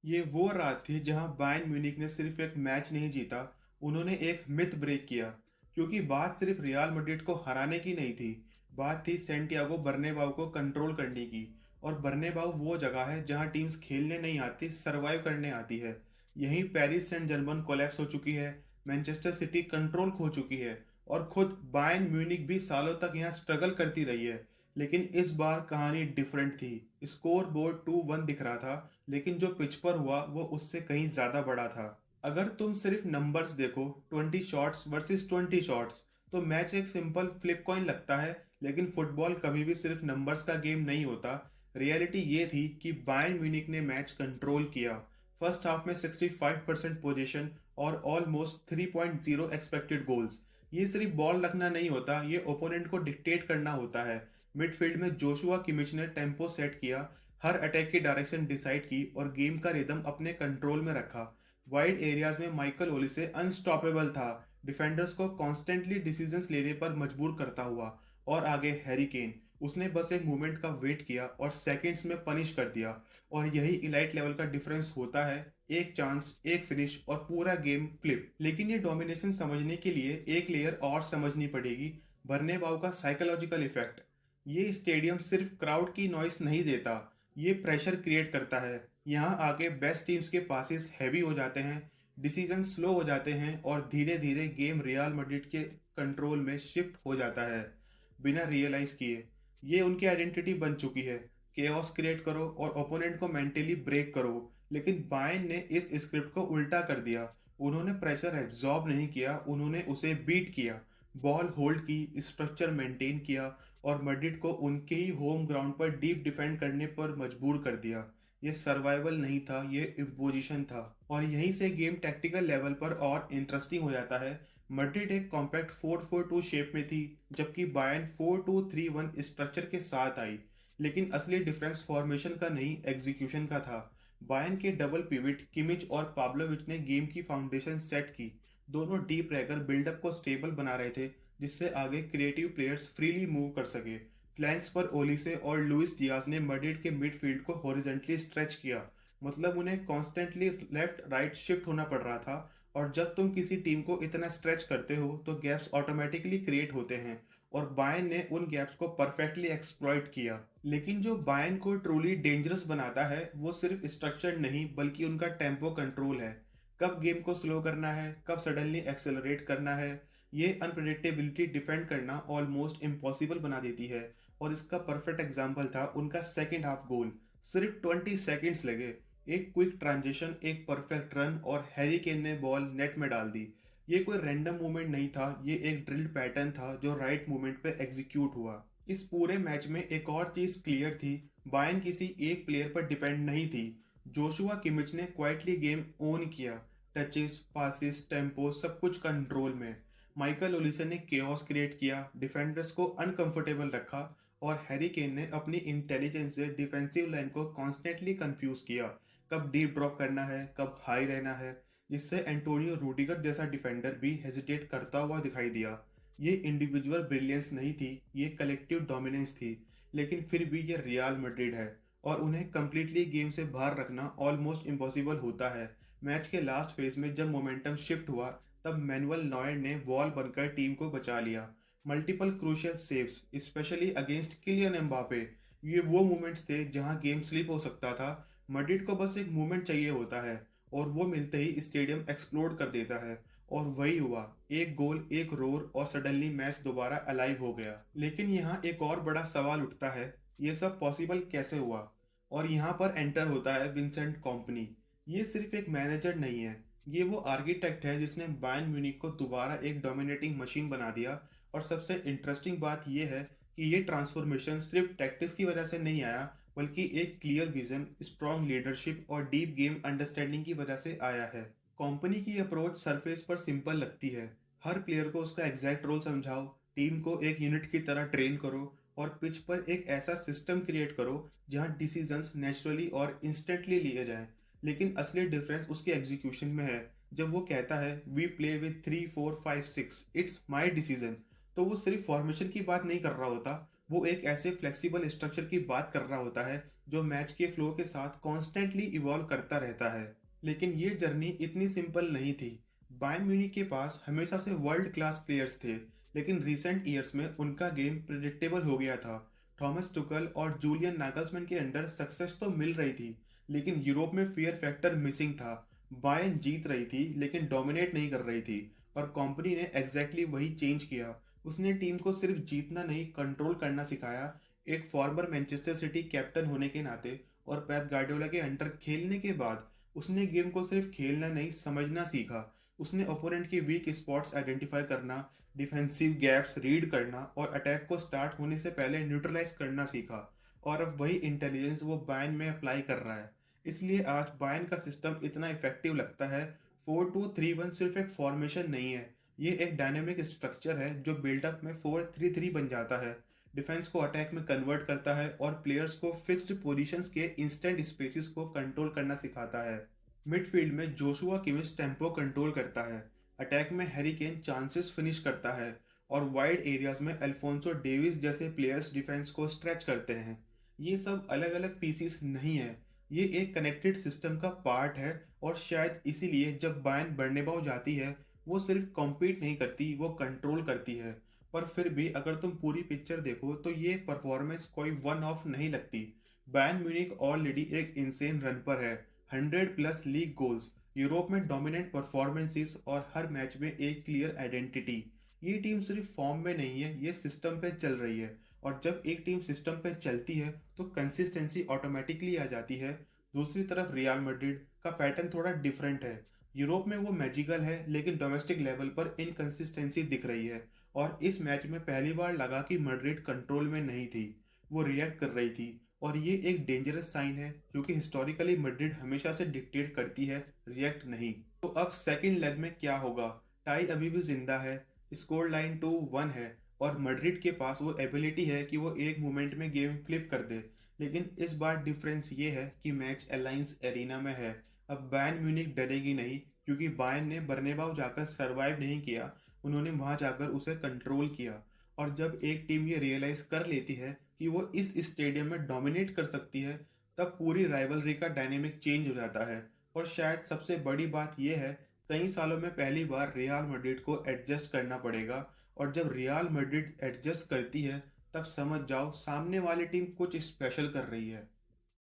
ये वो रात थी जहां बायर्न म्यूनिख ने सिर्फ एक मैच नहीं जीता, उन्होंने एक मिथ ब्रेक किया। क्योंकि बात सिर्फ रियल मैड्रिड को हराने की नहीं थी, बात थी सैंटियागो बर्नेबाउ को कंट्रोल करने की। और बर्नेबाउ वो जगह है जहां टीम्स खेलने नहीं आती, सरवाइव करने आती है। यहीं पेरिस सेंट जर्मन कोलैप्स हो चुकी है, मैनचेस्टर सिटी कंट्रोल खो चुकी है, और खुद बायर्न म्यूनिख भी सालों तक यहाँ स्ट्रगल करती रही है। लेकिन इस बार कहानी डिफरेंट थी। स्कोर बोर्ड 2-1 दिख रहा था, लेकिन जो पिच पर हुआ वो उससे कहीं ज्यादा बड़ा था। अगर तुम सिर्फ नंबर्स देखो, 20 शॉट्स वर्सेस 20 शॉट्स, तो मैच एक सिंपल फ्लिप कॉइन लगता है। लेकिन फुटबॉल कभी भी सिर्फ नंबर्स का गेम नहीं होता। रियलिटी ये थी कि बायर्न म्यूनिख ने मैच कंट्रोल किया। फर्स्ट हाफ में 65% पोजीशन और ऑलमोस्ट 3.0 एक्सपेक्टेड गोल्स। ये सिर्फ बॉल रखना नहीं होता, ये ओपोनेंट को डिक्टेट करना होता है। मिडफील्ड में जोशुआ किमिच ने टेम्पो सेट किया, हर अटैक की डायरेक्शन डिसाइड की और गेम का रिदम अपने कंट्रोल में रखा। वाइड एरियाज में माइकल ओलिसे अनस्टॉपेबल था, डिफेंडर्स को कॉन्स्टेंटली डिसीजंस लेने पर मजबूर करता हुआ। और आगे हैरी केन, उसने बस एक मोमेंट का वेट किया और सेकंड्स में पनिश कर दिया। और यही इलाइट लेवल का डिफरेंस होता है, एक चांस, एक फिनिश और पूरा गेम फ्लिप। लेकिन ये डोमिनेशन समझने के लिए एक लेयर और समझनी पड़ेगी, बर्नेबाउ का साइकोलॉजिकल इफेक्ट। ये स्टेडियम सिर्फ क्राउड की नॉइस नहीं देता, ये प्रेशर क्रिएट करता है। यहाँ आके बेस्ट टीम्स के पासेस हैवी हो जाते हैं, डिसीजन स्लो हो जाते हैं और धीरे धीरे गेम रियल मैड्रिड के कंट्रोल में शिफ्ट हो जाता है, बिना रियलाइज किए। ये उनकी आइडेंटिटी बन चुकी है, केओस क्रिएट करो और ओपोनेंट को मेंटली ब्रेक करो। लेकिन बायर्न ने इस स्क्रिप्ट को उल्टा कर दिया। उन्होंने प्रेशर एब्जॉर्ब नहीं किया, उन्होंने उसे बीट किया। बॉल होल्ड की, स्ट्रक्चर मेंटेन किया और मैड्रिड को उनके ही होम ग्राउंड पर डीप डिफेंड करने पर मजबूर कर दिया। ये सर्वाइवल नहीं था, ये इम्पोजिशन था। और यहीं से गेम टैक्टिकल लेवल पर और इंटरेस्टिंग हो जाता है। मैड्रिड एक कॉम्पैक्ट 4-4-2 शेप में थी, जबकि बायर्न 4-2-3-1 स्ट्रक्चर के साथ आई। लेकिन असली डिफरेंस फॉर्मेशन का नहीं, एग्जीक्यूशन का था। बायर्न के डबल पिविट किमिच और पाब्लोविच ने गेम की फाउंडेशन सेट की। दोनों डीप रहकर बिल्डअप को स्टेबल बना रहे थे, जिससे आगे क्रिएटिव प्लेयर्स फ्रीली मूव कर सके। फ्लैंक्स पर ओलिसे और लुइस डियाज ने मैड्रिड के मिडफील्ड को हॉरिजॉन्टली स्ट्रेच किया। मतलब उन्हें कॉन्स्टेंटली लेफ्ट राइट शिफ्ट होना पड़ रहा था। और जब तुम किसी टीम को इतना स्ट्रेच करते हो तो गैप्स ऑटोमेटिकली क्रिएट होते हैं, और बायर्न ने उन गैप्स को परफेक्टली एक्सप्लॉइट किया। लेकिन जो बायर्न को ट्रूली डेंजरस बनाता है वो सिर्फ स्ट्रक्चर नहीं, बल्कि उनका टेम्पो कंट्रोल है। कब गेम को स्लो करना है, कब सडनली एक्सेलरेट करना है, ये अनप्रेडिक्टेबिलिटी डिफेंड करना ऑलमोस्ट इम्पॉसिबल बना देती है। और इसका परफेक्ट एग्जाम्पल था उनका सेकेंड हाफ गोल। सिर्फ 20 सेकेंड्स लगे, एक क्विक ट्रांजिशन, एक परफेक्ट रन और हैरी केन ने बॉल नेट में डाल दी। ये कोई रैंडम मूवमेंट नहीं था, ये एक ड्रिल्ड पैटर्न था जो राइट मोमेंट पे एग्जीक्यूट हुआ। इस पूरे मैच में एक और चीज क्लियर थी, बायर्न किसी एक प्लेयर पर डिपेंड नहीं थी। जोशुआ किमिच ने क्वाइटली गेम ओन किया, टचेस, पासिस, टेम्पो सब कुछ कंट्रोल में। माइकल ओलिसे ने केओस क्रिएट किया, डिफेंडर्स को अनकंफर्टेबल रखा। और हैरी केन ने अपनी इंटेलिजेंस से डिफेंसिव लाइन को कॉन्स्टेंटली कंफ्यूज किया, कब डीप ड्रॉप करना है, कब हाई रहना है, जिससे एंटोनियो रूडिगर जैसा डिफेंडर भी हेजिटेट करता हुआ दिखाई दिया। ये इंडिविजुअल ब्रिलियंस नहीं थी, ये कलेक्टिव डोमिनेंस थी। लेकिन फिर भी ये रियल मैड्रिड है, और उन्हें कंप्लीटली गेम से बाहर रखना ऑलमोस्ट इम्पॉसिबल होता है। मैच के लास्ट फेज में जब मोमेंटम शिफ्ट हुआ, तब मैनुअल नॉयर ने वॉल बनकर टीम को बचा लिया। Multiple crucial saves, specially against Kylian Mbappe. ये वो मोमेंट्स थे जहां गेम स्लिप हो सकता था। मैड्रिड को बस एक मोमेंट चाहिए होता है, और वो मिलते ही स्टेडियम एक्सप्लोड कर देता है। और वही हुआ, एक गोल, एक रोर और सडनली मैच दोबारा अलाइव हो गया। लेकिन यहाँ एक और बड़ा सवाल उठता है, ये सब पॉसिबल कैसे हुआ? और यहाँ पर एंटर होता है विंसेंट कॉम्पनी। ये सिर्फ एक मैनेजर नहीं है, ये वो आर्किटेक्ट है जिसने बायर्न म्यूनिख को दोबारा एक डोमिनेटिंग मशीन बना दिया। और सबसे इंटरेस्टिंग बात यह है कि ये ट्रांसफॉर्मेशन सिर्फ टैक्टिक्स की वजह से नहीं आया, बल्कि एक क्लियर विजन, स्ट्रॉन्ग लीडरशिप और डीप गेम अंडरस्टैंडिंग की वजह से आया है। कंपनी की अप्रोच सरफेस पर सिंपल लगती है, हर प्लेयर को उसका एग्जैक्ट रोल समझाओ, टीम को एक यूनिट की तरह ट्रेन करो और पिच पर एक ऐसा सिस्टम क्रिएट करो जहां डिसीजंस नेचुरली और इंस्टेंटली लिए जाएं। लेकिन असली डिफरेंस उसके एग्जीक्यूशन में है। जब वो कहता है we play with 3-4-5-6, it's my decision, तो वो सिर्फ फॉर्मेशन की बात नहीं कर रहा होता, वो एक ऐसे फ्लेक्सिबल स्ट्रक्चर की बात कर रहा होता है जो मैच के फ्लो के साथ कॉन्स्टेंटली इवॉल्व करता रहता है। लेकिन ये जर्नी इतनी सिंपल नहीं थी। बायर्न म्यूनिख के पास हमेशा से वर्ल्ड क्लास प्लेयर्स थे, लेकिन रिसेंट ईयर्स में उनका गेम प्रिडिक्टेबल हो गया था। थॉमस टुकल और जूलियन नागल्समैन के अंडर सक्सेस तो मिल रही थी, लेकिन यूरोप में फियर फैक्टर मिसिंग था। बायर्न जीत रही थी लेकिन डोमिनेट नहीं कर रही थी, और कंपनी ने एग्जैक्टली वही चेंज किया। उसने टीम को सिर्फ जीतना नहीं, कंट्रोल करना सिखाया। एक फॉर्मर मैनचेस्टर सिटी कैप्टन होने के नाते और पेप गार्डियोला के अंडर खेलने के बाद उसने गेम को सिर्फ खेलना नहीं, समझना सीखा। उसने ओपोनेंट के वीक स्पॉट्स आइडेंटिफाई करना, डिफेंसिव गैप्स रीड करना और अटैक को स्टार्ट होने से पहले न्यूट्रलाइज करना सीखा। और अब वही इंटेलिजेंस वो बायर्न में अप्लाई कर रहा है। इसलिए आज बायर्न का सिस्टम इतना इफेक्टिव लगता है। 4-2-3-1 सिर्फ एक फॉर्मेशन नहीं है, ये एक डायनेमिक स्ट्रक्चर है जो बिल्डअप में 4-3-3 बन जाता है, डिफेंस को अटैक में कन्वर्ट करता है और प्लेयर्स को फिक्स्ड पोजीशंस के इंस्टेंट स्पेसेस को कंट्रोल करना सिखाता है। मिडफील्ड में जोशुआ किमिच टेम्पो कंट्रोल करता है, अटैक में हैरी केन चांसेस फिनिश करता है, और वाइड एरियाज में अल्फोंसो डेविस जैसे प्लेयर्स डिफेंस को स्ट्रेच करते हैं। ये सब अलग अलग पीसीस नहीं है, ये एक कनेक्टेड सिस्टम का पार्ट है। और शायद इसीलिए जब बायर्न बर्नेबाउ जाती है, वो सिर्फ कॉम्पीट नहीं करती, वो कंट्रोल करती है। पर फिर भी अगर तुम पूरी पिक्चर देखो तो ये परफॉर्मेंस कोई वन ऑफ नहीं लगती। बायर्न म्यूनिख ऑलरेडी एक इंसेन रन पर है, 100+ लीग गोल्स, यूरोप में डोमिनेंट परफॉर्मेंसेस और हर मैच में एक क्लियर आइडेंटिटी। ये टीम सिर्फ फॉर्म में नहीं है, ये सिस्टम पे चल रही है। और जब एक टीम सिस्टम पे चलती है तो कंसिस्टेंसी ऑटोमेटिकली आ जाती है। दूसरी तरफ रियल मैड्रिड का पैटर्न थोड़ा डिफरेंट है। यूरोप में वो मैजिकल है, लेकिन डोमेस्टिक लेवल पर इनकंसिस्टेंसी दिख रही है। और इस मैच में पहली बार लगा कि मैड्रिड कंट्रोल में नहीं थी, वो रिएक्ट कर रही थी। और ये एक डेंजरस साइन है, क्योंकि हिस्टोरिकली मैड्रिड हमेशा से डिक्टेट करती है, रिएक्ट नहीं। तो अब सेकंड लेग में क्या होगा? टाई अभी भी जिंदा है, स्कोर लाइन 2-1 है, और मैड्रिड के पास वो एबिलिटी है कि वो एक मोमेंट में गेम फ्लिप कर दे। लेकिन इस बार डिफरेंस ये है कि मैच अलायंस एरिना में है। अब बायर्न म्यूनिख डरेगी नहीं, क्योंकि बायर्न ने बर्नेबाउ जाकर सरवाइव नहीं किया, उन्होंने वहां जाकर उसे कंट्रोल किया। और जब एक टीम ये रियलाइज कर लेती है कि वो इस स्टेडियम में डोमिनेट कर सकती है, तब पूरी राइवलरी का डायनेमिक चेंज हो जाता है। और शायद सबसे बड़ी बात यह है, कई सालों में पहली बार रियल मैड्रिड को एडजस्ट करना पड़ेगा। और जब रियल मैड्रिड एडजस्ट करती है, तब समझ जाओ सामने वाली टीम कुछ स्पेशल कर रही है।